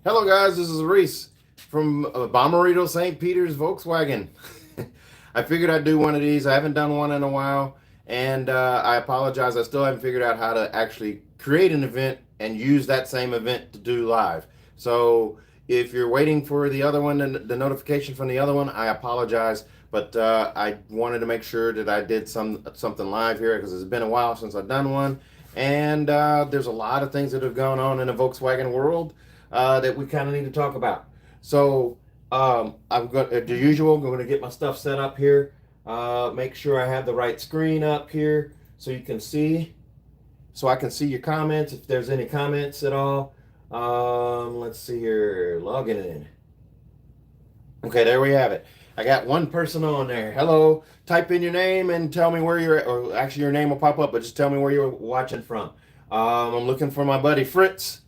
Hello, guys. This is Reese from Bommarito St. Peter's Volkswagen. I figured I'd do one of these. I haven't done one in a while, and I apologize. I still haven't figured out how to actually create an event and use that same event to do live. So if you're waiting for the other one and the notification from the other one, I apologize. But I wanted to make sure that I did something live here because it's been a while since I've done one, and there's a lot of things that have gone on in the Volkswagen world that we kind of need to talk about. So I'm going to, the usual, I'm going to get my stuff set up here. Make sure I have the right screen up here so you can see, so I can see your comments if there's any comments at all. Let's see here, logging in. Okay, there we have it. I got one person on there. Hello. Type in your name and tell me where you're at, or actually your name will pop up, but just tell me where you're watching from. I'm looking for my buddy Fritz.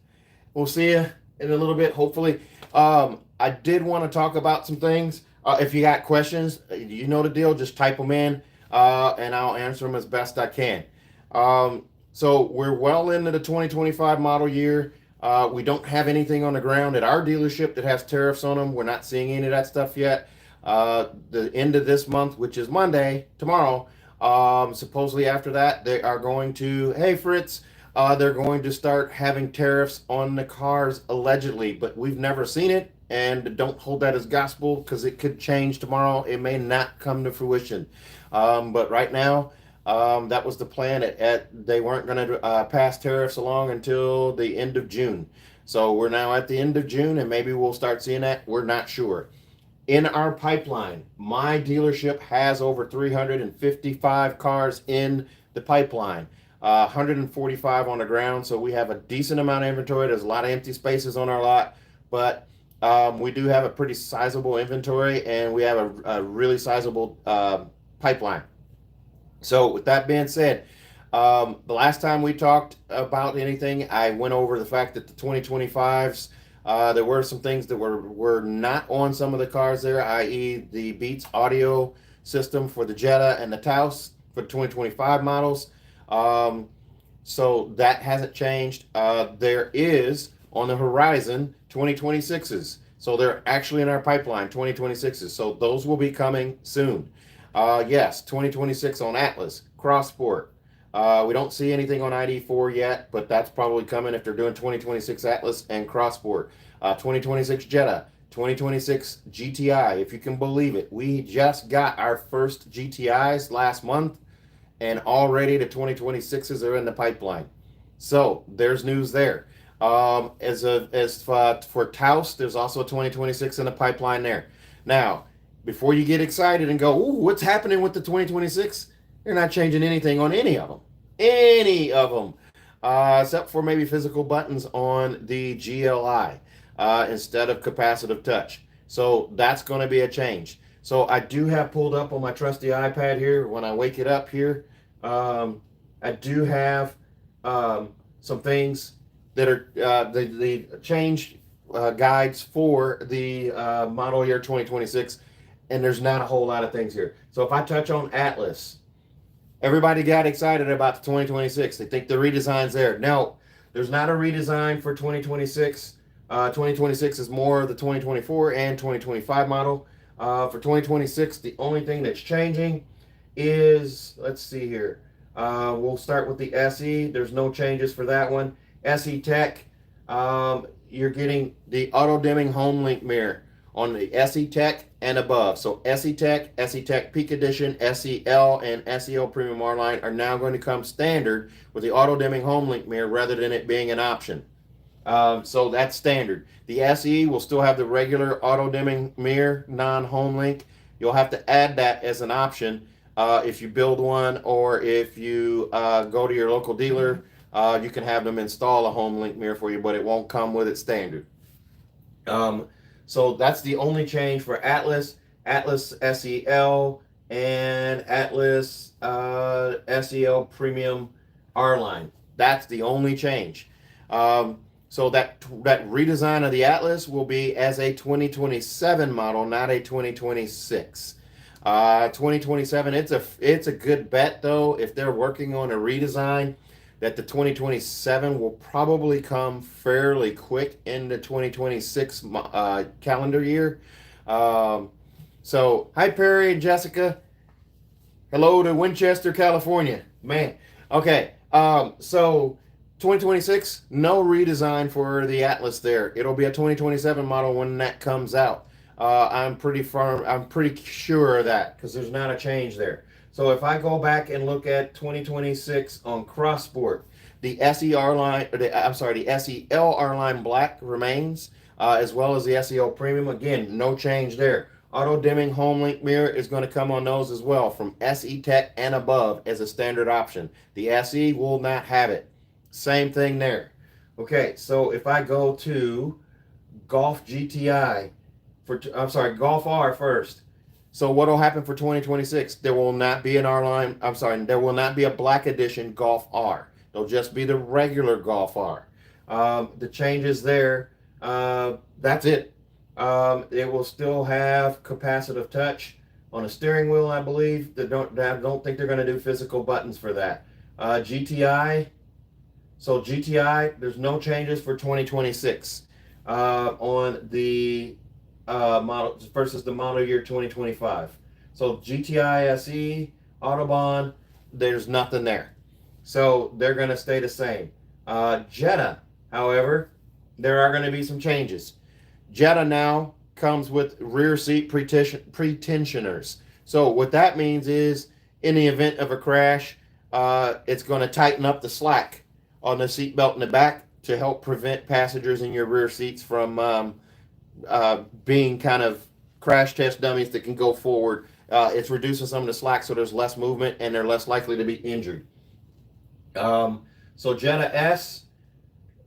We'll see you in a little bit, hopefully. I did want to talk about some things. If you got questions, you know the deal. Just type them in, and I'll answer them as best I can. So we're well into the 2025 model year. We don't have anything on the ground at our dealership that has tariffs on them. We're not seeing any of that stuff yet. The end of this month, which is Monday, tomorrow, supposedly after that, they are going to, hey, Fritz, they're going to start having tariffs on the cars allegedly, but we've never seen it, and don't hold that as gospel because it could change tomorrow. It may not come to fruition. But right now, that was the plan. They weren't going to pass tariffs along until the end of June. So we're now at the end of June, and maybe we'll start seeing that. We're not sure. In our pipeline, my dealership has over 355 cars in the pipeline. 145 on the ground, so we have a decent amount of inventory. There's a lot of empty spaces on our lot, but we do have a pretty sizable inventory, and we have a really sizable pipeline. So with that being said, the last time we talked about anything, I went over the fact that the 2025s, there were some things that were not on some of the cars there, i.e. the Beats audio system for the Jetta and the Taos for the 2025 models. So that hasn't changed. There is on the horizon 2026s. So they're actually in our pipeline, 2026s. So those will be coming soon. Yes, 2026 on Atlas, Cross Sport. We don't see anything on ID4 yet, but that's probably coming if they're doing 2026 Atlas and Cross Sport. 2026 Jetta, 2026 GTI, if you can believe it. We just got our first GTIs last month, and already the 2026s are in the pipeline. So there's news there. As for Taos, there's also a 2026 in the pipeline there. Now, before you get excited and go, ooh, what's happening with the 2026? They're not changing anything on any of them. Any of them. Except for maybe physical buttons on the GLI instead of capacitive touch. So that's going to be a change. So I do have pulled up on my trusty iPad here when I wake it up here. I do have some things that are the change guides for the model year 2026, and there's not a whole lot of things here. So if I touch on Atlas, everybody got excited about the 2026. They think the redesign's there. No, there's not a redesign for 2026. 2026 is more of the 2024 and 2025 model. For 2026, the only thing that's changing is, let's see here. We'll start with the SE. There's no changes for that one. SE Tech, you're getting the auto dimming home link mirror on the SE Tech and above. So SE Tech Peak Edition, SEL, and SEL Premium R-Line are now going to come standard with the auto dimming home link mirror rather than it being an option. So that's standard. The SE will still have the regular auto dimming mirror, non-home link. You'll have to add that as an option if you build one, or if you go to your local dealer, you can have them install a home link mirror for you, but it won't come with it standard. So that's the only change for Atlas, Atlas SEL, and Atlas SEL Premium R-Line. That's the only change. So that redesign of the Atlas will be as a 2027 model, not a 2026. 2027, it's a good bet though if they're working on a redesign. that the 2027 will probably come fairly quick in the 2026 calendar year. So, hi Perry and Jessica. Hello to Winchester, California. Man. Okay. So 2026, no redesign for the Atlas there. It'll be a 2027 model when that comes out. I'm pretty firm. I'm pretty sure of that because there's not a change there. So if I go back and look at 2026 on Cross Sport, the SER-Line, the SEL-R-Line Black remains, as well as the SEL Premium. Again, no change there. Auto dimming home link mirror is going to come on those as well from SE Tech and above as a standard option. The SE will not have it. Same thing there. Okay, so if I go to Golf GTI Golf R first. So what will happen for 2026? There will not be an R-Line. There will not be a black edition Golf R. It'll just be the regular Golf R. The changes there. That's it. It will still have capacitive touch on a steering wheel, I believe. I don't think they're going to do physical buttons for that. GTI. So GTI, there's no changes for 2026 on the model versus the model year 2025. So GTI SE, Autobahn, there's nothing there. So they're going to stay the same. Jetta, however, there are going to be some changes. Jetta now comes with rear seat pretensioners. So what that means is in the event of a crash, it's going to tighten up the slack on the seat belt in the back to help prevent passengers in your rear seats from being kind of crash test dummies that can go forward. It's reducing some of the slack so there's less movement and they're less likely to be injured. So Jetta S,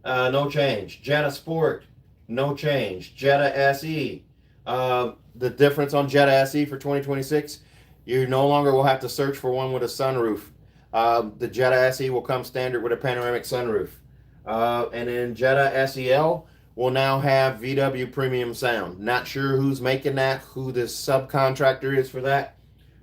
no change. Jetta Sport, no change. Jetta SE, the difference on Jetta SE for 2026, you no longer will have to search for one with a sunroof. The Jetta SE will come standard with a panoramic sunroof. And then Jetta SEL will now have VW premium sound. Not sure who's making that, who the subcontractor is for that,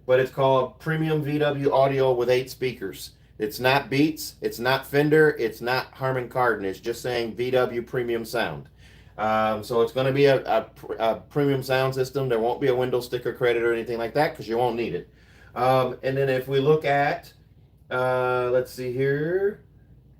but it's called premium VW audio with 8 speakers. It's not Beats, it's not Fender, it's not Harman Kardon. It's just saying VW premium sound. So it's going to be a premium sound system. There won't be a window sticker credit or anything like that because you won't need it. And then if we look at, let's see here,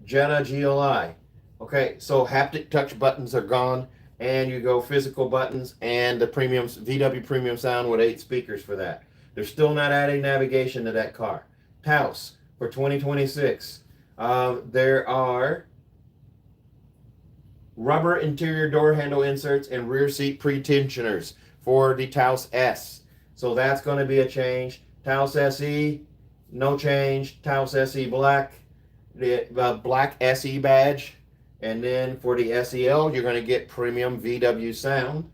Jetta GLI. Okay, so haptic touch buttons are gone, and you go physical buttons and the premium VW premium sound with 8 speakers for that. They're still not adding navigation to that car. Taos for 2026. There are rubber interior door handle inserts and rear seat pretensioners for the Taos S. So that's going to be a change. Taos SE, no change. Taos SE Black, the black SE badge. And then for the SEL, you're going to get premium VW sound.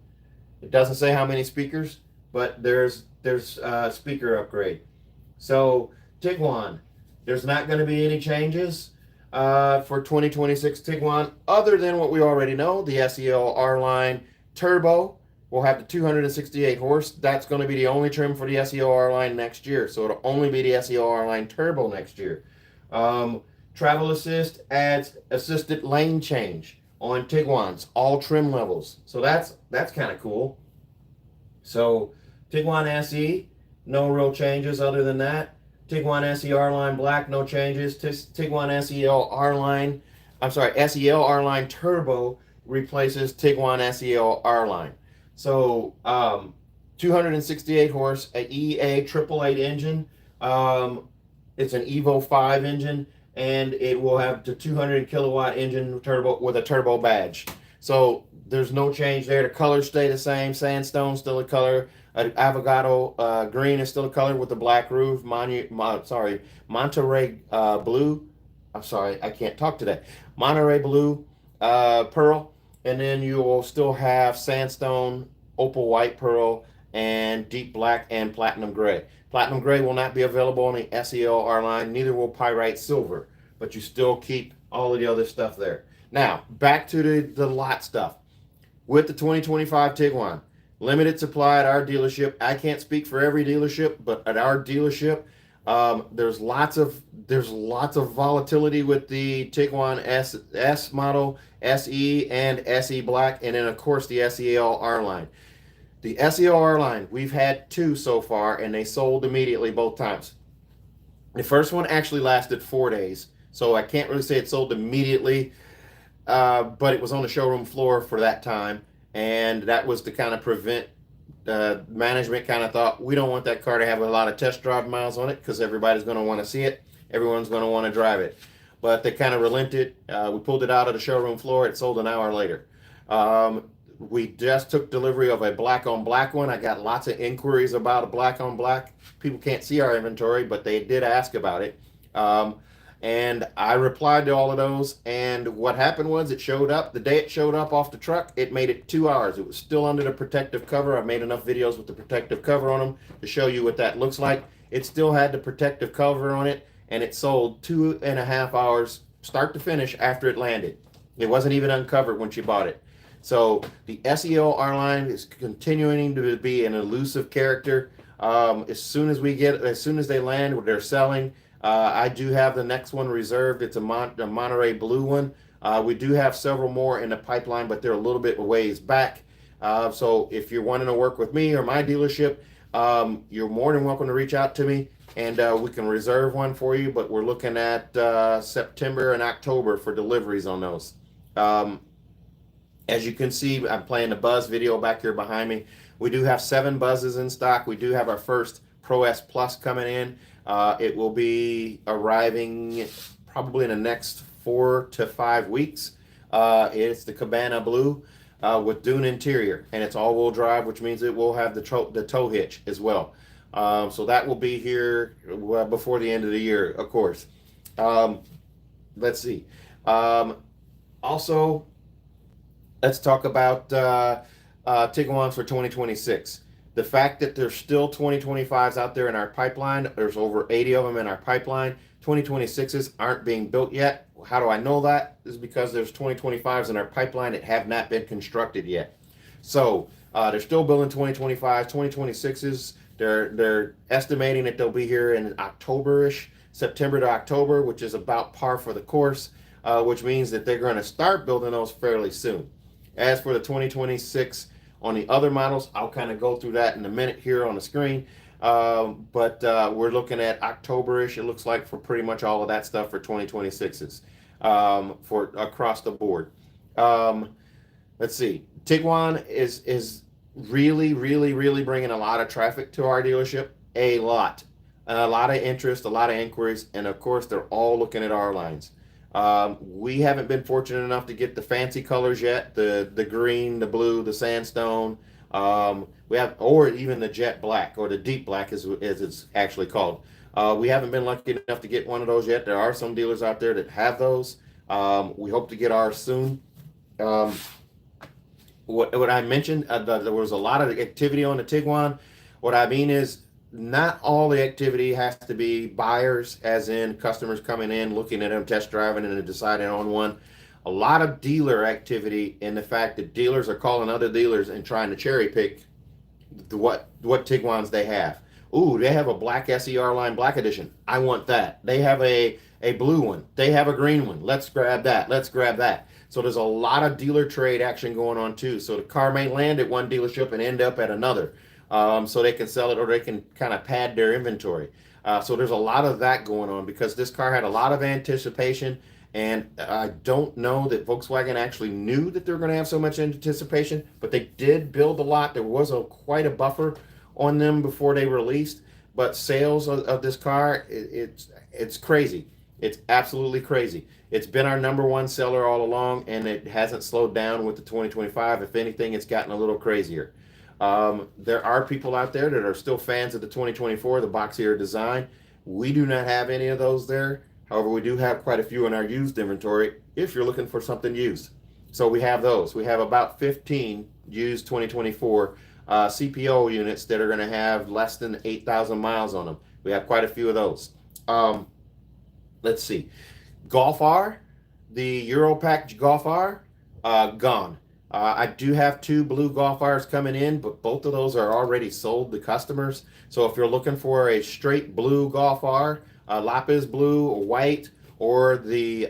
It doesn't say how many speakers, but there's speaker upgrade. So Tiguan, there's not going to be any changes for 2026 Tiguan other than what we already know. The SEL-R-Line Turbo will have the 268 horse. That's going to be the only trim for the SEL-R-Line next year. So it'll only be the SEL-R-Line Turbo next year. Travel Assist adds assisted lane change on Tiguan's all trim levels. So that's kind of cool. So Tiguan SE, no real changes other than that. Tiguan SEL-R-Line Black, no changes. Tiguan SEL-R-Line, SEL-R-Line Turbo replaces Tiguan SEL-R-Line. So 268 horse, a EA 888 engine. It's an Evo 5 engine, and it will have the 200 kilowatt engine turbo with a turbo badge. So there's no change there. The colors stay the same. Sandstone still a color. Avocado green is still a color with the black roof. Monterey blue. I'm sorry, I can't talk today. Monterey blue, pearl, and then you will still have sandstone, opal white pearl, and deep black and platinum gray. Platinum gray will not be available on the SEL-R-Line. Neither will pyrite silver, but you still keep all of the other stuff there. Now back to the lot stuff with the 2025 Tiguan. Limited supply at our dealership. I can't speak for every dealership, but at our dealership, There's lots of volatility with the Tiguan S model, SE and SE Black, and then of course the SEL-R-Line. The SEL-R-Line, we've had two so far, and they sold immediately both times. The first one actually lasted 4 days, so I can't really say it sold immediately, but it was on the showroom floor for that time, and that was to kind of prevent management kind of thought we don't want that car to have a lot of test drive miles on it because everybody's going to want to see it. Everyone's going to want to drive it. But they kind of relented. We pulled it out of the showroom floor. It sold an hour later. We just took delivery of a black on black one. I got lots of inquiries about a black on black. People can't see our inventory, but they did ask about it. And I replied to all of those, and what happened was it showed up. The day it showed up off the truck, it made it 2 hours. It was still under the protective cover. I made enough videos with the protective cover on them to show you what that looks like. It still had the protective cover on it, and it sold 2.5 hours start to finish after it landed. It wasn't even uncovered when she bought it. So the SEL-R-Line is continuing to be an elusive character. As soon as they land, they're selling. I do have the next one reserved. It's a Monterey blue one. We do have several more in the pipeline, but they're a little bit ways back. So if you're wanting to work with me or my dealership, you're more than welcome to reach out to me, and we can reserve one for you. But we're looking at September and October for deliveries on those. As you can see, I'm playing the Buzz video back here behind me. We do have 7 Buzzes in stock. We do have our first Pro S Plus coming in. It will be arriving probably in the next 4 to 5 weeks. It's the Cabana Blue with Dune interior, and it's all-wheel drive, which means it will have the tow hitch as well. So that will be here before the end of the year, of course. Let's see. Also, let's talk about Tiguan's for 2026. The fact that there's still 2025s out there in our pipeline, there's over 80 of them in our pipeline. 2026s aren't being built yet. How do I know that? Is because there's 2025s in our pipeline that have not been constructed yet. So they're still building 2025s, 2026s. They're estimating that they'll be here in October-ish, September to October, which is about par for the course, which means that they're going to start building those fairly soon. As for the 2026 on the other models, I'll kind of go through that in a minute here on the screen. But we're looking at October-ish, it looks like, for pretty much all of that stuff for 2026s for across the board. Let's see. Tiguan is really bringing a lot of traffic to our dealership. A lot of interest, a lot of inquiries, and of course, they're all looking at our lines. We haven't been fortunate enough to get the fancy colors yet, the green, the blue, the sandstone, or even the jet black, or the deep black as it's actually called. We haven't been lucky enough to get one of those yet. There are some dealers out there that have those. We hope to get ours soon. What I mentioned, there was a lot of activity on the Tiguan. What I mean is, not all the activity has to be buyers, as in customers coming in, looking at them, test driving, and deciding on one. A lot of dealer activity in the fact that dealers are calling other dealers and trying to cherry pick what Tiguans they have. Ooh, they have a black SEL-R-Line Black Edition. I want that. They have a blue one. They have a green one. Let's grab that. Let's grab that. So there's a lot of dealer trade action going on too. So the car may land at one dealership and end up at another. So they can sell it, or they can kind of pad their inventory. So there's a lot of that going on because this car had a lot of anticipation, and I don't know that Volkswagen actually knew that they were going to have so much anticipation, but they did build a lot. There was quite a buffer on them before they released, but sales of this car, it's crazy. It's absolutely crazy. It's been our #1 seller all along, and it hasn't slowed down with the 2025. If anything, it's gotten a little crazier. There are people out there that are still fans of the 2024, the boxier design. We do not have any of those there. However, we do have quite a few in our used inventory if you're looking for something used. So we have those. We have about 15 used 2024 CPO units that are going to have less than 8,000 miles on them. We have quite a few of those. Let's see. Golf R, the Europack Golf R, gone. I do have two blue Golf R's coming in, but both of those are already sold to customers. So if you're looking for a straight blue Golf R, lapis blue or white, or the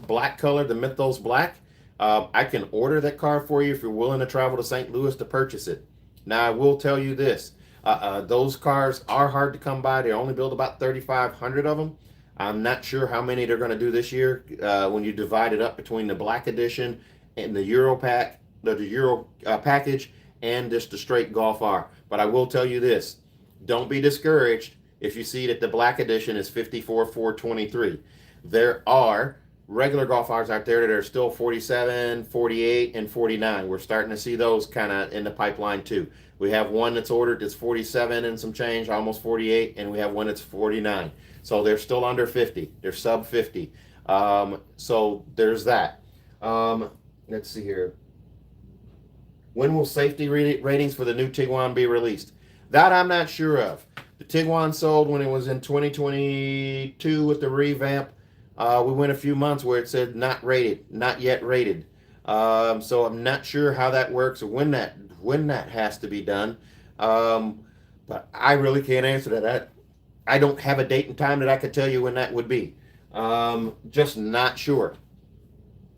black color, the Mythos black, I can order that car for you if you're willing to travel to St. Louis to purchase it. Now, I will tell you this. Those cars are hard to come by. They only build about 3,500 of them. I'm not sure how many they're going to do this year when you divide it up between the black edition and the Euro pack, the Euro package, and just the straight Golf R. But I will tell you this: don't be discouraged if you see that the black edition is 54,423. There are regular Golf R's out there that are still 47, 48, and 49. We're starting to see those kind of in the pipeline too. We have one that's ordered that's 47 and some change, almost 48, and we have one that's 49. So they're still under 50. They're sub 50. So there's that. Let's see here. When will safety ratings for the new Tiguan be released? That I'm not sure of. The Tiguan sold when it was in 2022 with the revamp. We went a few months where it said not rated, not yet rated. So I'm not sure how that works or when that has to be done. But I really can't answer that. I don't have a date and time that I could tell you when that would be. Just not sure.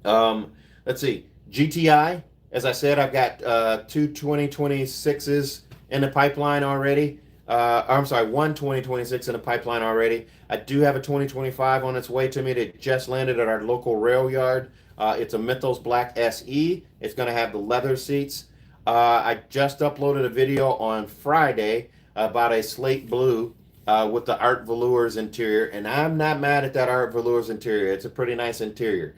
Let's see. GTI, as I said, I've got two 2026s in the pipeline already. I'm sorry, one 2026 in the pipeline already. I do have a 2025 on its way to me that just landed at our local rail yard. It's a Mythos Black SE. It's going to have the leather seats. I just uploaded a video on Friday about a slate blue with the art velours interior, and I'm not mad at that art velours interior. It's a pretty nice interior.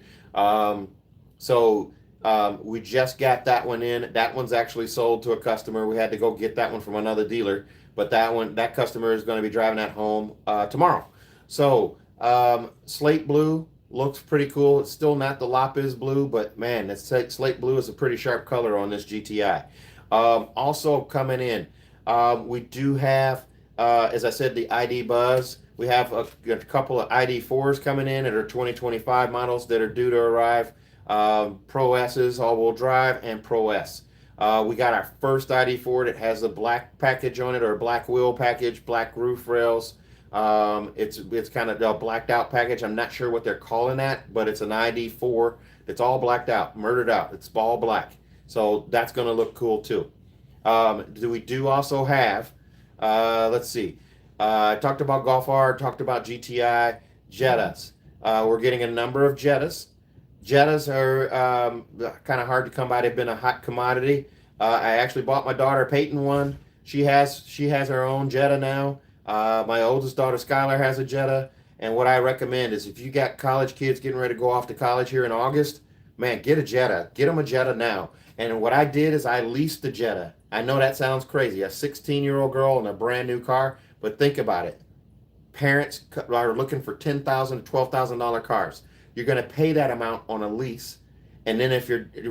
We just got that one in. That one's actually sold to a customer. We had to go get that one from another dealer, but that customer is going to be driving that home tomorrow. So slate blue looks pretty cool. It's still not the lapis blue, but man, that slate blue is a pretty sharp color on this GTI. Also coming in, we do have, as I said, the ID Buzz. We have a couple of ID4s coming in that are 2025 models that are due to arrive. Pro S's, all-wheel drive, and Pro S. We got our first ID4 that has a black package on it, or a black wheel package, black roof rails. It's kind of a blacked out package. I'm not sure what they're calling that, but it's an ID4 that's all blacked out, murdered out. It's all black. So that's going to look cool too. We do also have, let's see, I talked about Golf R, talked about GTI, Jettas. We're getting a number of Jettas. Jettas are kind of hard to come by. They've been a hot commodity. I actually bought my daughter Peyton one. She has her own Jetta now. My oldest daughter Skylar has a Jetta. And what I recommend is if you got college kids getting ready to go off to college here in August, man, get a Jetta. Get them a Jetta now. And what I did is I leased the Jetta. I know that sounds crazy. A 16-year-old girl in a brand new car. But think about it. Parents are looking for $10,000 to $12,000 cars. You're going to pay that amount on a lease, and then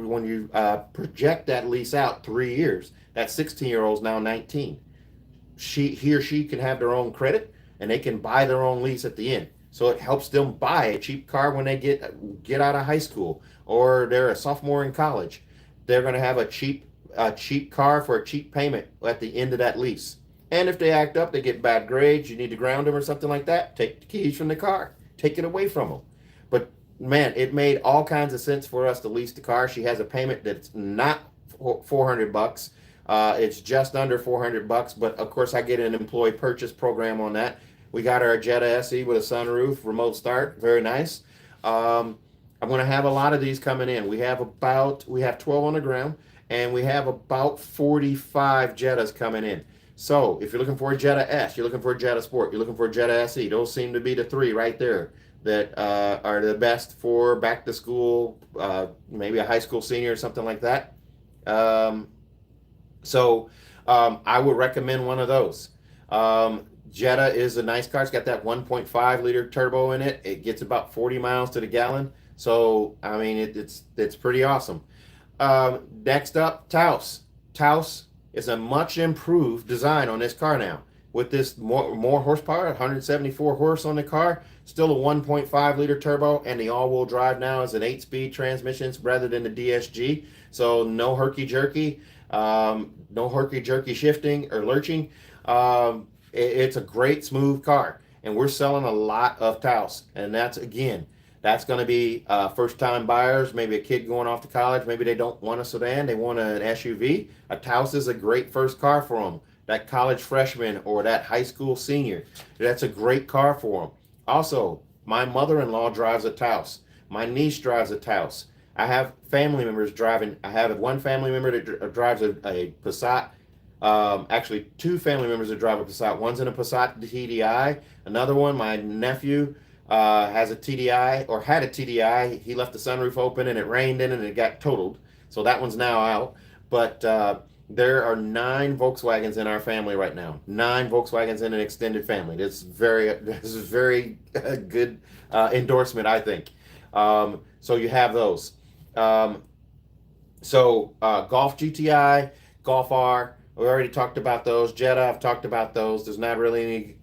when you project that lease out 3 years, that 16-year-old is now 19. He or she can have their own credit, and they can buy their own lease at the end. So it helps them buy a cheap car when they get out of high school, or they're a sophomore in college. They're going to have a cheap car for a cheap payment at the end of that lease. And if they act up, they get bad grades, you need to ground them or something like that, take the keys from the car, take it away from them. But man, it made all kinds of sense for us to lease the car. She has a payment that's not $400. It's just under $400. But of course, I get an employee purchase program on that. We got our Jetta SE with a sunroof, remote start, very nice. I'm going to have a lot of these coming in. We have 12 on the ground, and we have about 45 Jettas coming in. So if you're looking for a Jetta S, you're looking for a Jetta Sport, you're looking for a Jetta SE, those seem to be the three right there that are the best for back to school, maybe a high school senior or something like that. I would recommend one of those. Jetta is a nice car. It's got that 1.5 liter turbo in it. It gets about 40 miles to the gallon. So, I mean, it's pretty awesome. Next up, Taos. Taos is a much improved design on this car now. with this more horsepower, 174 horse on the car, still a 1.5 liter turbo, and the all-wheel drive now is an 8-speed transmission rather than the DSG. So no herky-jerky, no herky-jerky shifting or lurching. It's a great smooth car, and we're selling a lot of Taos, and that's going to be first-time buyers, maybe a kid going off to college, maybe they don't want a sedan, they want an SUV. A Taos is a great first car for them. That college freshman or that high school senior, that's a great car for them. Also, my mother-in-law drives a Taos. My niece drives a Taos. I have family members driving. I have one family member that drives a Passat. Actually, two family members that drive a Passat. One's in a Passat TDI. Another one, my nephew, has a TDI, or had a TDI. He left the sunroof open and it rained in and it got totaled. So that one's now out. But there are 9 Volkswagens in our family right now. 9 Volkswagens in an extended family. This is very good endorsement, I think. So you have those. Golf GTI, Golf R, we already talked about those. Jetta, I've talked about those. There's not really any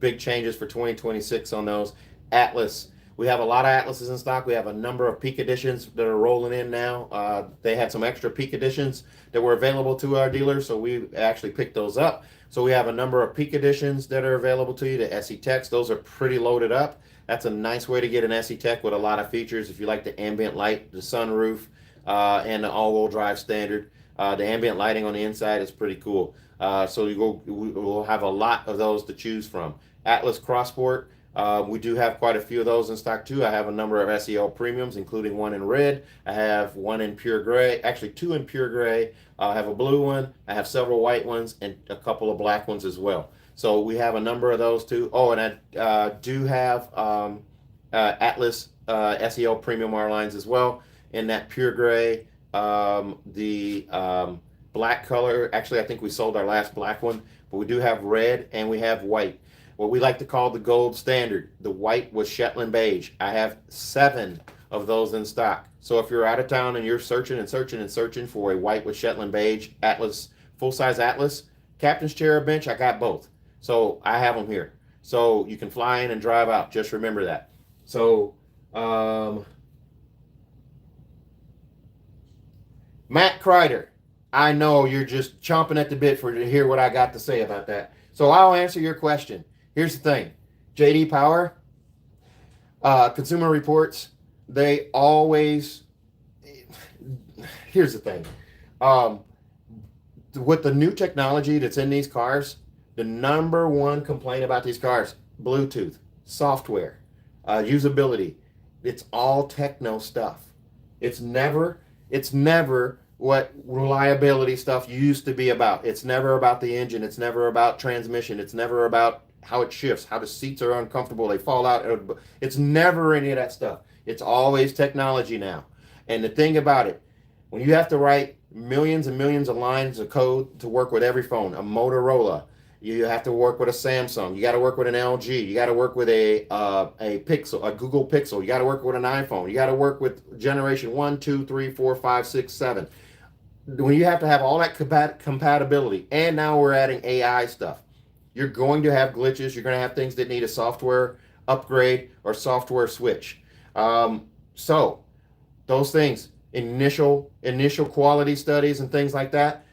big changes for 2026 on those. Atlas, we have a lot of Atlases in stock. We have a number of Peak Editions that are rolling in now. They had some extra Peak Editions that were available to our dealers, so we actually picked those up. So we have a number of Peak Editions that are available to you. The SE Techs, those are pretty loaded up. That's a nice way to get an SE Tech with a lot of features. If you like the ambient light, the sunroof, and the all-wheel drive standard. The ambient lighting on the inside is pretty cool. So we'll have a lot of those to choose from. Atlas Crossport, we do have quite a few of those in stock too. I have a number of SEL premiums, including one in red. I have one in pure gray, actually 2 in pure gray. I have a blue one. I have several white ones and a couple of black ones as well. So we have a number of those too. Oh, and I do have Atlas SEL premium R-Lines as well in that pure gray. The black color, actually I think we sold our last black one, but we do have red and we have white, what we like to call the gold standard. The white was Shetland beige. I have 7 of those in stock. So if you're out of town and you're searching for a white with Shetland beige Atlas, full-size Atlas, captain's chair or bench, I got both. So I have them here. So you can fly in and drive out. Just remember that. So Matt Kreider, I know you're just chomping at the bit to hear what I got to say about that. So I'll answer your question. Here's the thing. JD Power, Consumer Reports, they always, here's the thing. With the new technology that's in these cars, the number one complaint about these cars, Bluetooth, software, usability, it's all techno stuff. It's never what reliability stuff used to be about. It's never about the engine. It's never about transmission. It's never about how it shifts, how the seats are uncomfortable, they fall out. It's never any of that stuff. It's always technology now. And the thing about it, when you have to write millions and millions of lines of code to work with every phone, a Motorola, you have to work with a Samsung, you got to work with an LG, you got to work with a Pixel, a Google Pixel, you got to work with an iPhone, you got to work with generation 1, 2, 3, 4, 5, 6, 7. When you have to have all that compatibility, and now we're adding AI stuff, you're going to have glitches, you're going to have things that need a software upgrade or software switch. So those things, initial quality studies and things like that,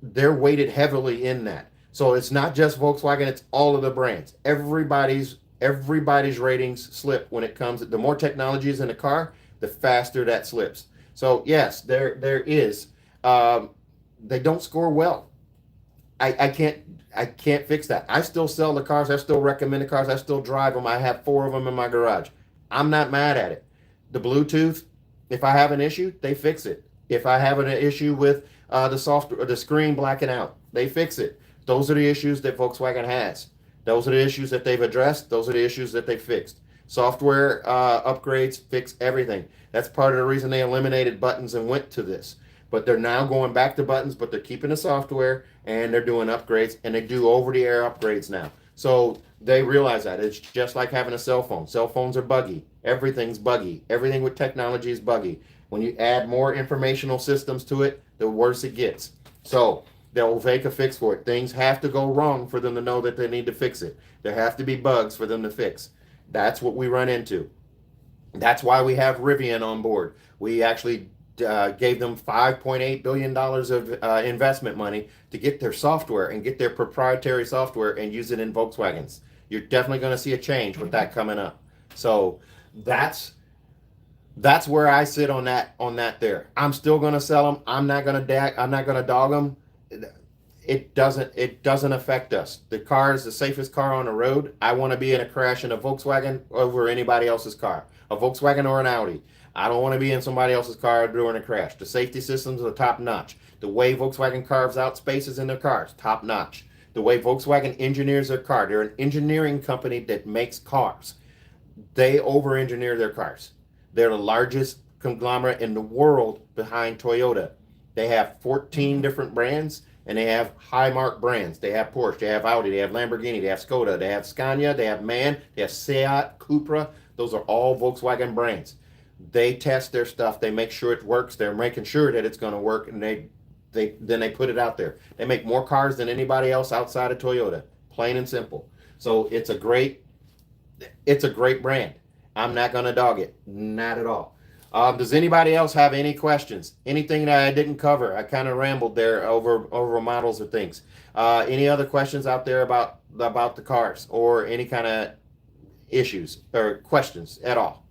they're weighted heavily in that. So it's not just Volkswagen, it's all of the brands. Everybody's ratings slip when it comes, the more technology is in a car, the faster that slips. So yes, there is, they don't score well. I can't fix that. I still sell the cars, I still recommend the cars, I still drive them. I have 4 of them in my garage. I'm not mad at it. The Bluetooth, if I have an issue, they fix it. If I have an issue with the screen blacking out, they fix it. Those are the issues that Volkswagen has. Those are the issues that they've addressed. Those are the issues that they fixed. Software upgrades fix everything. That's part of the reason they eliminated buttons and went to this. But they're now going back to buttons, but they're keeping the software and they're doing upgrades, and they do over-the-air upgrades now. So they realize that. It's just like having a cell phone. Cell phones are buggy. Everything's buggy. Everything with technology is buggy. When you add more informational systems to it, the worse it gets. So They'll make a fix for it. Things have to go wrong for them to know that they need to fix it. There have to be bugs for them to fix. That's what we run into. That's why we have Rivian on board. We actually gave them $5.8 billion of investment money to get their software and get their proprietary software and use it in Volkswagens. You're definitely going to see a change with that coming up. So that's where I sit on that there. I'm still going to sell them. I'm not going to dog them. It doesn't affect us. The car is the safest car on the road. I want to be in a crash in a Volkswagen over anybody else's car, a Volkswagen or an Audi. I don't want to be in somebody else's car during a crash. The safety systems are top notch. The way Volkswagen carves out spaces in their cars, top notch. The way Volkswagen engineers their car, they're an engineering company that makes cars. They over-engineer their cars. They're the largest conglomerate in the world behind Toyota. They have 14 different brands, and they have high-mark brands. They have Porsche, they have Audi, they have Lamborghini, they have Skoda, they have Scania, they have MAN, they have Seat, Cupra. Those are all Volkswagen brands. They test their stuff. They make sure it works. They're making sure that it's going to work, and then they put it out there. They make more cars than anybody else outside of Toyota, plain and simple. So it's a great brand. I'm not going to dog it, not at all. Does anybody else have any questions? Anything that I didn't cover? I kind of rambled there over models or things. Any other questions out there about the cars or any kind of issues or questions at all?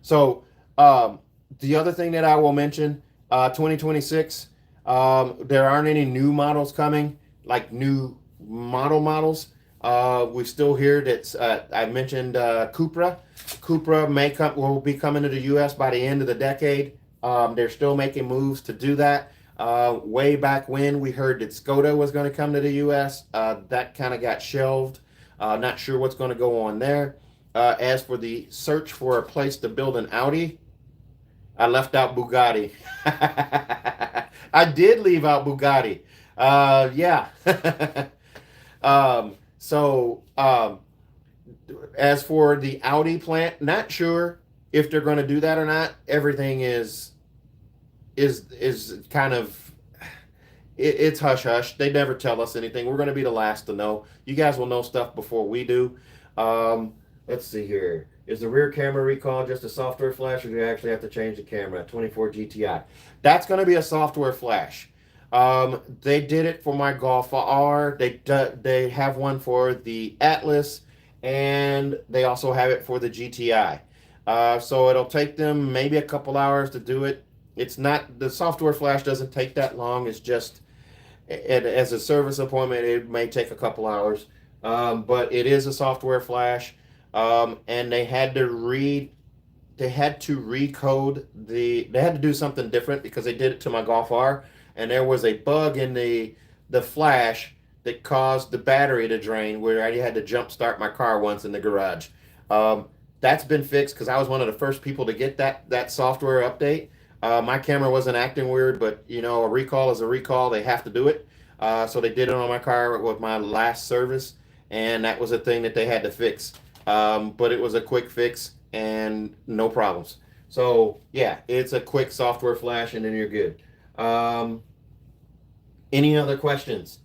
So the other thing that I will mention, 2026, there aren't any new models coming, like new models. We still hear that I mentioned Cupra. Cupra will be coming to the U.S. by the end of the decade. They're still making moves to do that. Way back when we heard that Skoda was going to come to the U.S., that kind of got shelved. Not sure what's going to go on there. As for the search for a place to build an Audi, I left out Bugatti. I did leave out Bugatti. Yeah. As for the Audi plant, not sure if they're going to do that or not. Everything is kind of it's hush hush. They never tell us anything. We're going to be the last to know. You guys will know stuff before we do. Let's see here. Is the rear camera recall just a software flash, or do you actually have to change the camera? 24 GTI. That's going to be a software flash. They did it for my Golf R. They have one for the Atlas, and they also have it for the GTI. So it'll take them maybe a couple hours to do it. It's not, the software flash doesn't take that long. It's just, as a service appointment, it may take a couple hours. But it is a software flash. And they had to recode they had to do something different because they did it to my Golf R, and there was a bug in the flash that caused the battery to drain, where I had to jump start my car once in the garage. That's been fixed because I was one of the first people to get that software update. My camera wasn't acting weird, but a recall is a recall. They have to do it. So they did it on my car with my last service, and that was a thing that they had to fix. But it was a quick fix and no problems. So yeah, it's a quick software flash and then you're good. Any other questions?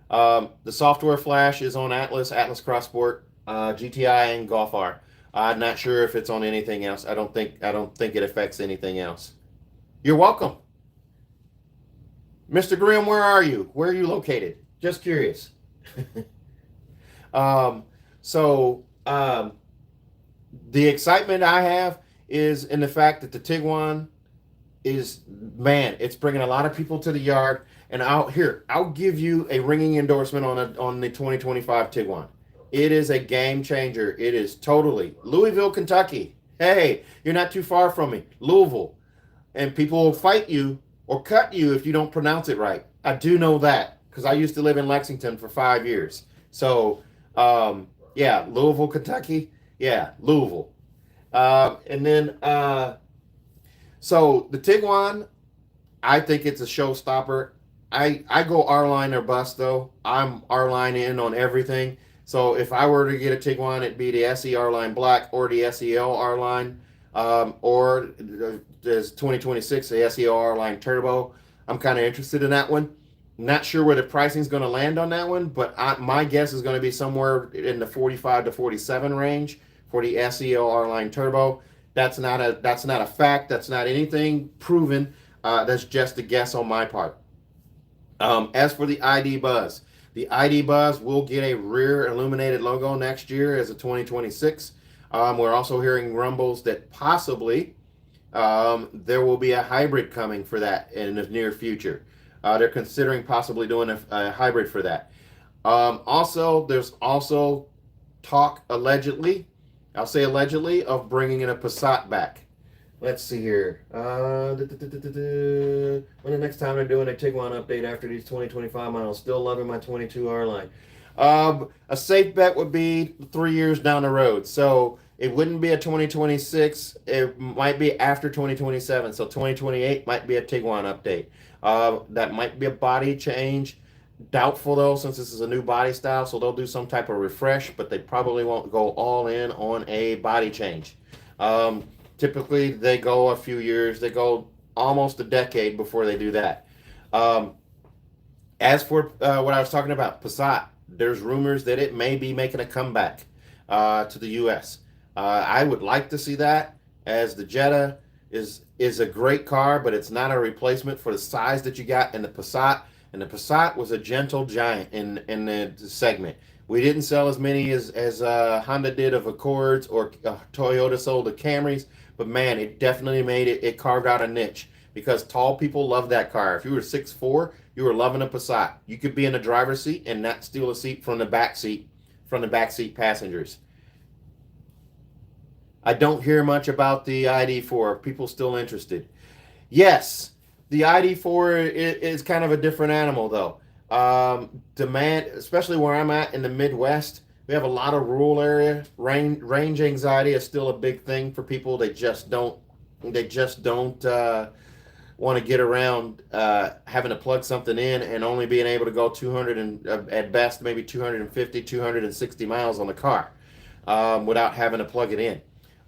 The software flash is on Atlas Cross Sport, GTI, and Golf R. I'm not sure if it's on anything else. I don't think it affects anything else. You're welcome. Mr. Grimm, where are you? Where are you located? Just curious. The excitement I have is in the fact that the Tiguan is, man, it's bringing a lot of people to the yard. And I'll give you a ringing endorsement on the 2025 Tiguan. It is a game changer. It is totally Louisville, Kentucky. Hey, you're not too far from me. Louisville. And people will fight you or cut you if you don't pronounce it right. I do know that because I used to live in Lexington for 5 years. So, yeah, Louisville, Kentucky. Yeah, Louisville. And then, so the Tiguan, I think it's a showstopper. I go R-Line or bust, though. I'm R-Line in on everything. So if I were to get a Tiguan, it'd be the SEL-R-Line Black or the SEL-R-Line. or there's 2026, the SEL-R-Line Turbo. I'm kind of interested in that one. Not sure where the pricing is going to land on that one, but my guess is going to be somewhere in the 45 to 47 range for the SEL-R-Line Turbo. That's not a fact. That's not anything proven. That's just a guess on my part. As for the ID Buzz, the ID Buzz will get a rear illuminated logo next year as a 2026. We're also hearing rumbles that possibly there will be a hybrid coming for that in the near future. They're considering possibly doing a hybrid for that. There's also talk allegedly, I'll say allegedly, of bringing in a Passat back. Let's see here. When the next time they're doing a Tiguan update after these 2025 models, still loving my 22 R-Line. A safe bet would be 3 years down the road. So it wouldn't be a 2026. It might be after 2027. So 2028 might be a Tiguan update. That might be a body change. Doubtful though, since this is a new body style. So they'll do some type of refresh, but they probably won't go all in on a body change. Typically, they go a few years. They go almost a decade before they do that. As for what I was talking about, Passat, there's rumors that it may be making a comeback to the U.S. I would like to see that, as the Jetta is a great car, but it's not a replacement for the size that you got in the Passat. And the Passat was a gentle giant in the segment. We didn't sell as many as Honda did of Accords, or Toyota sold the Camrys, but man, it definitely made it carved out a niche, because tall people love that car. If you were 6'4", you were loving a Passat. You could be in the driver's seat and not steal a seat from the back seat passengers. I don't hear much about the ID4. People still interested. Yes, the ID4 is kind of a different animal though. Demand, especially where I'm at in the Midwest, we have a lot of rural area. Range anxiety is still a big thing for people. They just don't want to get around having to plug something in and only being able to go 200 and at best maybe 250, 260 miles on the car without having to plug it in.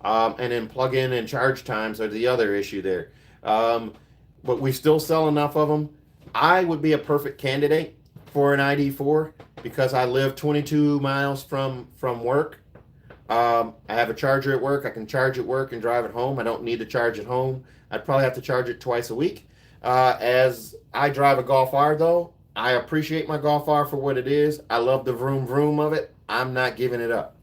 And then plug in and charge times are the other issue there. But we still sell enough of them. I would be a perfect candidate for an ID4 because I live 22 miles from work. I have a charger at work. I can charge at work and drive it home. I don't need to charge at home. I'd probably have to charge it twice a week. As I drive a Golf R though, I appreciate my Golf R for what it is. I love the vroom vroom of it. I'm not giving it up.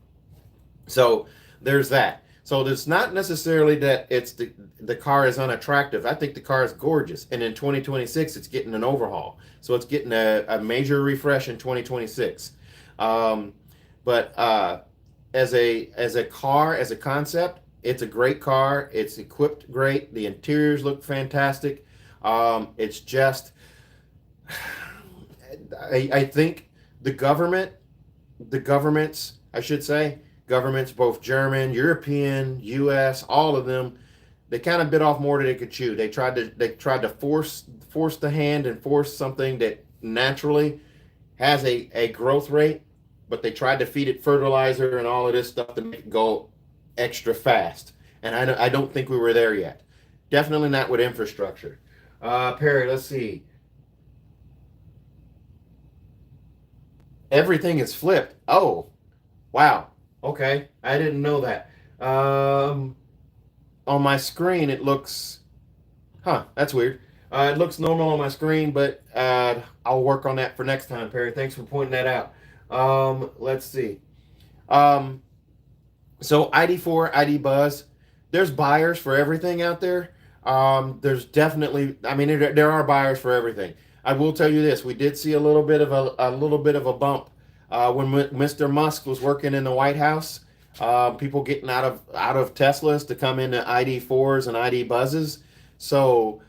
So there's that. So it's not necessarily that it's the car is unattractive. I think the car is gorgeous. And in 2026, it's getting an overhaul. So it's getting a major refresh in 2026. But as a car, as a concept, it's a great car. It's equipped great. The interiors look fantastic. It's just, I think the governments, I should say, governments, both German, European, U.S., all of them, they kind of bit off more than they could chew. They tried to force the hand and force something that naturally has a growth rate, but they tried to feed it fertilizer and all of this stuff to make it go extra fast. And I don't think we were there yet. Definitely not with infrastructure. Perry, let's see. Everything is flipped. Oh, wow. Okay, I didn't know that. On my screen, it looks, that's weird. It looks normal on my screen, but I'll work on that for next time, Perry. Thanks for pointing that out. Let's see. So ID4, ID Buzz, there's buyers for everything out there. There's definitely, I mean, there are buyers for everything. I will tell you this: we did see a little bit of a bump when Mr. Musk was working in the White House. People getting out of Teslas to come into ID4s and ID Buzzes. So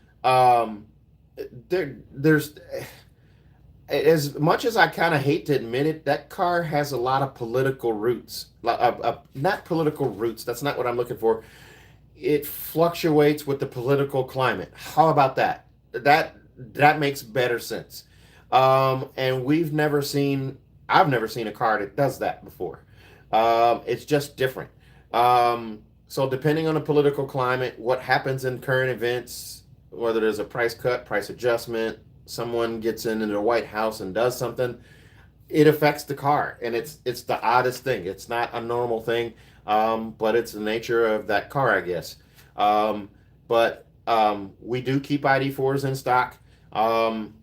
there's, as much as I kind of hate to admit it, that car has a lot of political roots. Not political roots. That's not what I'm looking for. It fluctuates with the political climate. How about that? That makes better sense. And I've never seen a car that does that before. It's just different. So depending on the political climate, what happens in current events, whether there's a price cut, price adjustment, someone gets into the White House and does something, it affects the car, and it's the oddest thing. It's not a normal thing, but it's the nature of that car, I guess. But we do keep ID4s in stock. Um,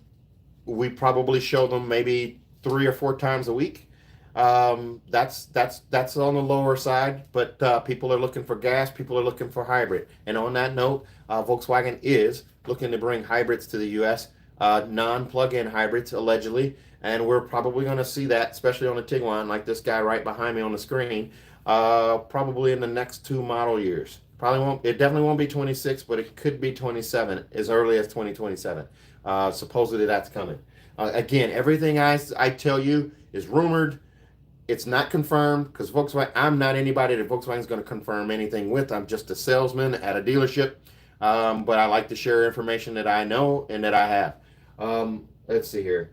we probably show them maybe 3 or 4 times a week. That's on the lower side, but people are looking for gas. People are looking for hybrid. And on that note, Volkswagen is looking to bring hybrids to the U.S. Non-plug-in hybrids, allegedly, and we're probably going to see that, especially on the Tiguan, like this guy right behind me on the screen, probably in the next 2 model years. Probably won't. It definitely won't be 26, but it could be 27 as early as 2027. Supposedly that's coming. Again, everything I tell you is rumored. It's not confirmed because Volkswagen. I'm not anybody that Volkswagen is going to confirm anything with. I'm just a salesman at a dealership. But I like to share information that I know and that I have. Let's see here.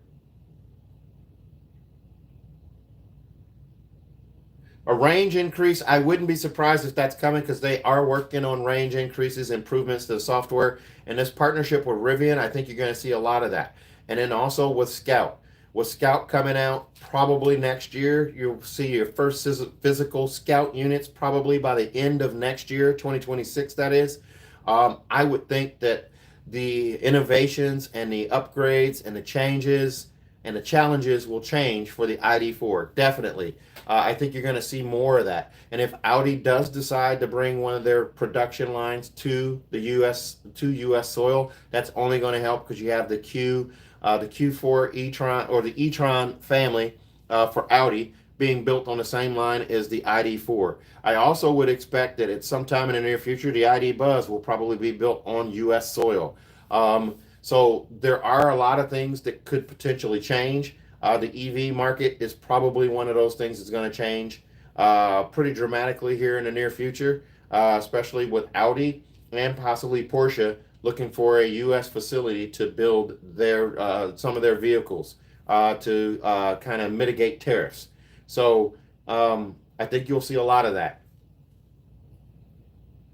A range increase, I wouldn't be surprised if that's coming because they are working on range increases, improvements to the software. And this partnership with Rivian, I think you're going to see a lot of that. And then also with Scout. With Scout coming out probably next year, you'll see your first physical Scout units probably by the end of next year, 2026, that is. I would think that the innovations and the upgrades and the changes and the challenges will change for the ID4, definitely. I think you're going to see more of that. And if Audi does decide to bring one of their production lines to the U.S. soil, that's only going to help because you have the Q4 e-tron, or the e-tron family for Audi, being built on the same line as the ID4. I also would expect that at some time in the near future, the ID Buzz will probably be built on U.S. soil. So there are a lot of things that could potentially change. The EV market is probably one of those things that's going to change pretty dramatically here in the near future, especially with Audi and possibly Porsche looking for a U.S. facility to build their some of their vehicles to kind of mitigate tariffs. So I think you'll see a lot of that.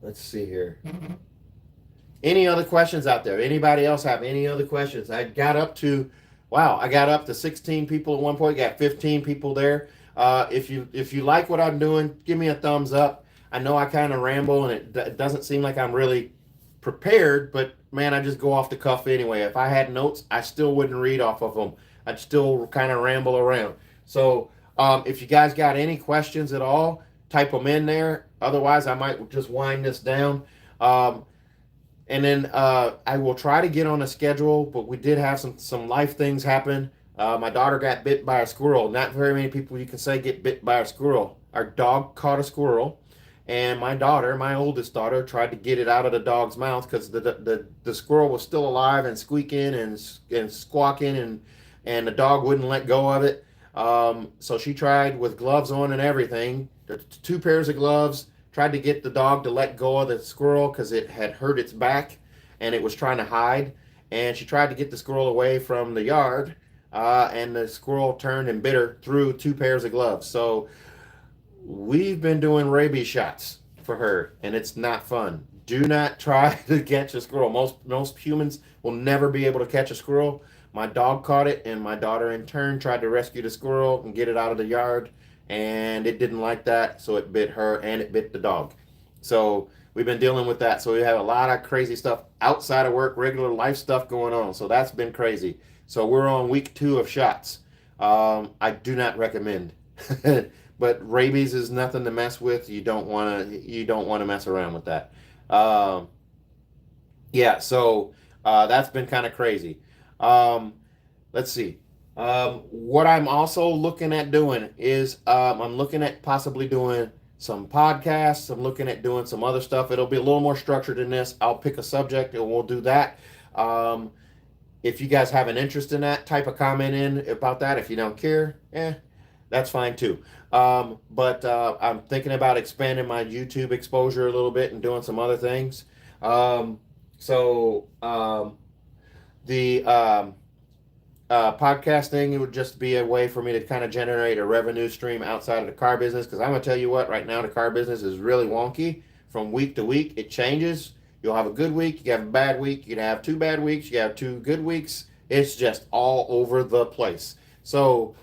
Let's see here. Any other questions out there? Anybody else have any other questions? I got up to 16 people at one point. Got 15 people there. If you like what I'm doing, give me a thumbs up. I know I kind of ramble and it doesn't seem like I'm really prepared, but man, I just go off the cuff anyway. If I had notes, I still wouldn't read off of them. I'd still kind of ramble around. So if you guys got any questions at all, type them in there. Otherwise, I might just wind this down. And then I will try to get on a schedule, but we did have some life things happen. My daughter got bit by a squirrel. Not very many people you can say get bit by a squirrel. Our dog caught a squirrel, and my daughter, my oldest daughter, tried to get it out of the dog's mouth because the squirrel was still alive and squeaking and squawking, and the dog wouldn't let go of it. So she tried with gloves on and everything, 2 pairs of gloves, tried to get the dog to let go of the squirrel because it had hurt its back and it was trying to hide. And she tried to get the squirrel away from the yard, and the squirrel turned and bit her through 2 pairs of gloves. So we've been doing rabies shots for her, and it's not fun. Do not try to catch a squirrel. Most humans will never be able to catch a squirrel. My dog caught it, and my daughter in turn tried to rescue the squirrel and get it out of the yard, and it didn't like that, so it bit her and it bit the dog. So we've been dealing with that. So we have a lot of crazy stuff outside of work, regular life stuff going on. So that's been crazy. So we're on week 2 of shots. I do not recommend. But rabies is nothing to mess with. You don't want to mess around with that. Yeah, so that's been kind of crazy. Let's see. What I'm also looking at doing is I'm looking at possibly doing some podcasts. I'm looking at doing some other stuff. It'll be a little more structured than this. I'll pick a subject and we'll do that. If you guys have an interest in that, type a comment in about that. If you don't care, that's fine too. But I'm thinking about expanding my YouTube exposure a little bit and doing some other things. The podcasting, it would just be a way for me to kind of generate a revenue stream outside of the car business, because I'm going to tell you what, right now the car business is really wonky from week to week. It changes. You'll have a good week. You can have a bad week. You can have 2 bad weeks. You can have 2 good weeks. It's just all over the place. So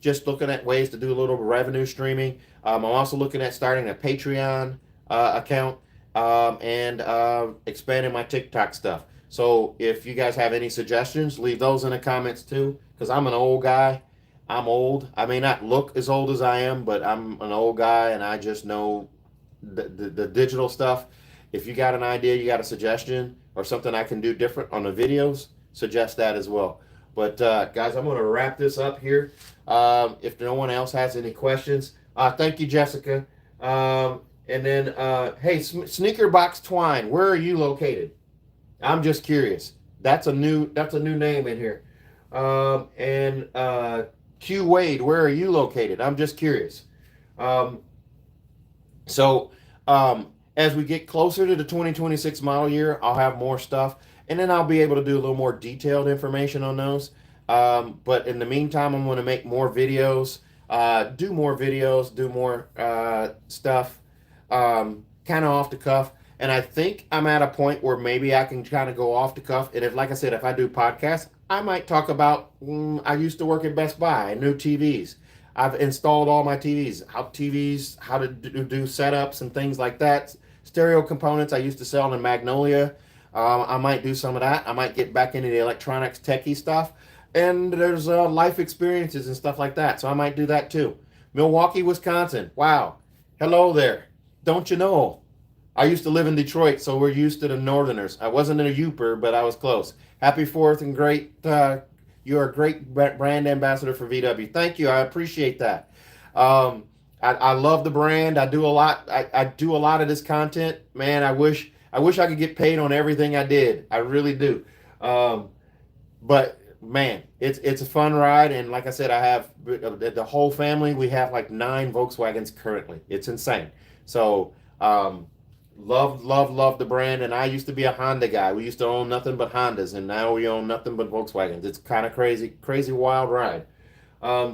just looking at ways to do a little revenue streaming. I'm also looking at starting a Patreon account and expanding my TikTok stuff. So if you guys have any suggestions, leave those in the comments too, because I'm an old guy. I'm old. I may not look as old as I am, but I'm an old guy, and I just know the digital stuff. If you got an idea, you got a suggestion, or something I can do different on the videos, suggest that as well. But guys, I'm going to wrap this up here. If no one else has any questions, thank you, Jessica. And then, hey, Sneaker Box Twine, where are you located? I'm just curious. That's a new name in here. And Q Wade, where are you located? I'm just curious. So as we get closer to the 2026 model year, I'll have more stuff, and then I'll be able to do a little more detailed information on those. But in the meantime, I'm going to make more videos, do more stuff, kind of off the cuff. And I think I'm at a point where maybe I can kind of go off the cuff. And if, like I said, if I do podcasts, I might talk about, I used to work at Best Buy, new TVs. I've installed all my TVs, how to do setups and things like that. Stereo components I used to sell in Magnolia. I might do some of that. I might get back into the electronics techie stuff. And there's life experiences and stuff like that. So I might do that too. Milwaukee, Wisconsin. Wow. Hello there. Don't you know? I used to live in Detroit, so we're used to the Northerners. I wasn't a Youper, but I was close. Happy 4th and great. You're a great brand ambassador for VW. Thank you. I appreciate that. I love the brand. I do a lot. I do a lot of this content. Man, I wish I could get paid on everything I did. I really do. But man, it's a fun ride. And like I said, I have the whole family. We have like 9 Volkswagens currently. It's insane. So love the brand. And I used to be a Honda guy. We used to own nothing but Hondas, and now we own nothing but Volkswagens. It's kind of crazy wild ride.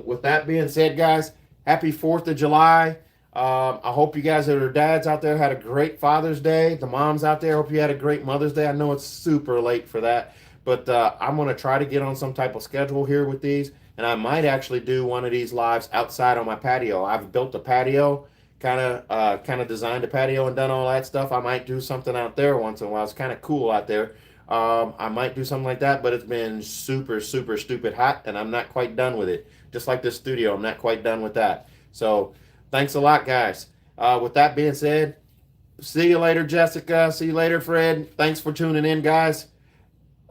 With that being said, guys, happy 4th of July. I hope you guys that are dads out there had a great Father's Day. The moms out there, hope you had a great Mother's Day. I know it's super late for that, but I'm going to try to get on some type of schedule here with these, and I might actually do one of these lives outside on my patio. I've built a patio, kind of designed a patio and done all that stuff. I might do something out there once in a while. It's kind of cool out there. I might do something like that, but it's been super stupid hot, and I'm not quite done with it. Just like this studio, I'm not quite done with that. So thanks a lot, guys. With that being said, see you later, Jessica. See you later, Fred. Thanks for tuning in, guys.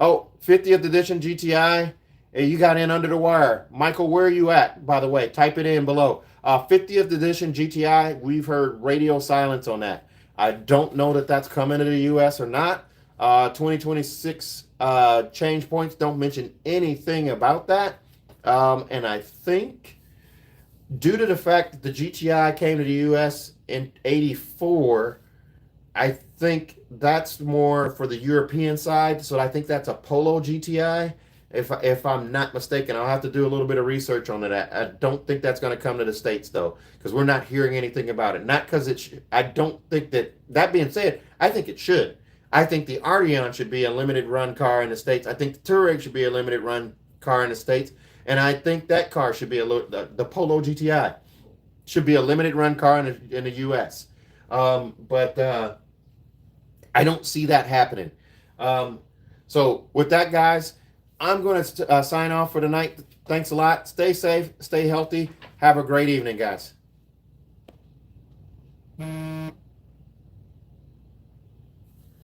Oh, 50th edition GTI. Hey, you got in under the wire. Michael, where are you at, by the way? Type it in below. 50th edition GTI, we've heard radio silence on that. I don't know that that's coming to the U.S. or not. 2026 change points don't mention anything about that. And I think due to the fact that the GTI came to the U.S. in 84, I think that's more for the European side. So I think that's a Polo GTI. If I'm not mistaken, I'll have to do a little bit of research on that. I don't think that's going to come to the States, though, because we're not hearing anything about it. Not because I don't think that being said, I think it should. I think the Arteon should be a limited run car in the States. I think the Touareg should be a limited run car in the States. And I think that car should be the Polo GTI should be a limited run car in the U.S. But I don't see that happening. So with that, guys, I'm going to sign off for tonight. Thanks a lot. Stay safe. Stay healthy. Have a great evening, guys.